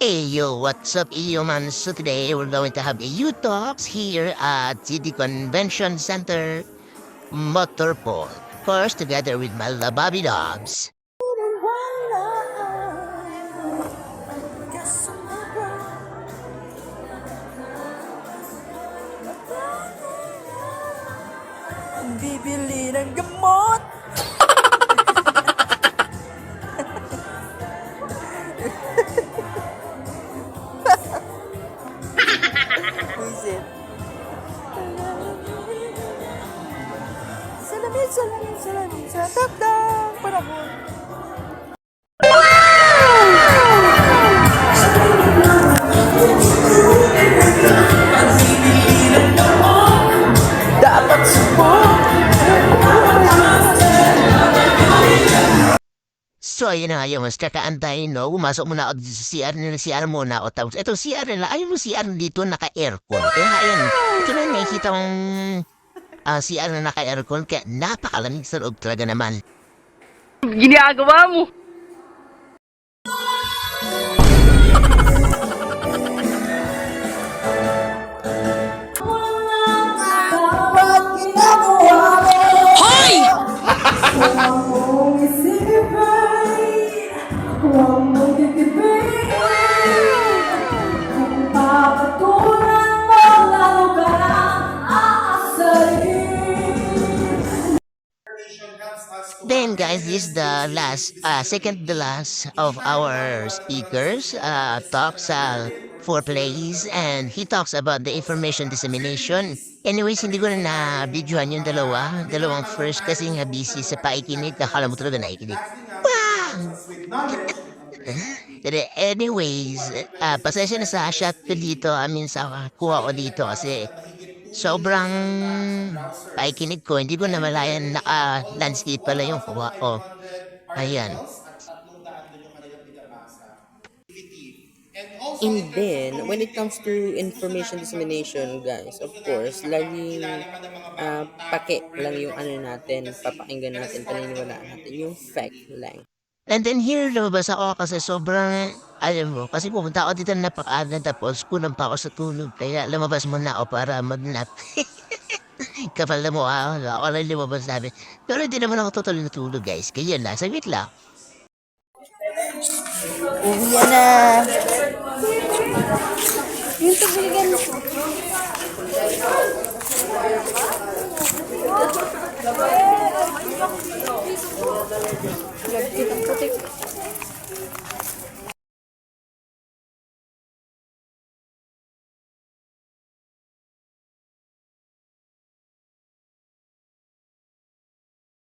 Hey yo, what's up, yo man? So today we're going to have a U-Talks here at City Convention Center, Motorport. Of course, together with my Lababi Dogs. Bibili ng gamot. Visit. Salamin, salamin, salamin sa takdang panahon. Dapat subok. So, ayun na nga yung mas kakaantayin, no? Pumasok muna ako dito sa CR nila, CR muna ako. Tapos, itong CR nila, ayun mo CR dito, naka-aircon. Kaya, ayun, ito na yung nakikita kong CR na naka-aircon, kaya napakalamig sa loob talaga naman. Ginagawa mo. Then guys, this is the last, second to last of our speakers, talks for plays, and he talks about the information dissemination. Anyways, hindi ko na na-videoan yung dalawang first kasi nga busy sa paikinig, akala mo talaga naikinig. Anyways, pasensya na sa shot ko dito, sa kuha ko dito kasi sobrang paikinig ko, hindi ko na malayan naka-landscape pala yung kuha ko. Ayan. And then, when it comes to information dissemination, guys, of course, laging pake lang yung natin, papakinggan natin, paniniwalaan natin, yung fact lang. And then here, lumabas ako kasi sobrang, alam mo, kasi pupunta ako dito na napaka-aga tapos kulang pa ako sa tulog. Kaya lumabas muna ako para mag-nap. Kapal na mukha ako lang lumabas namin. Pero hindi naman ako tutuloy na tulog, guys. Kaya lang, saglit lang. Uwi na! Yung tubigan mo. Kitang putik.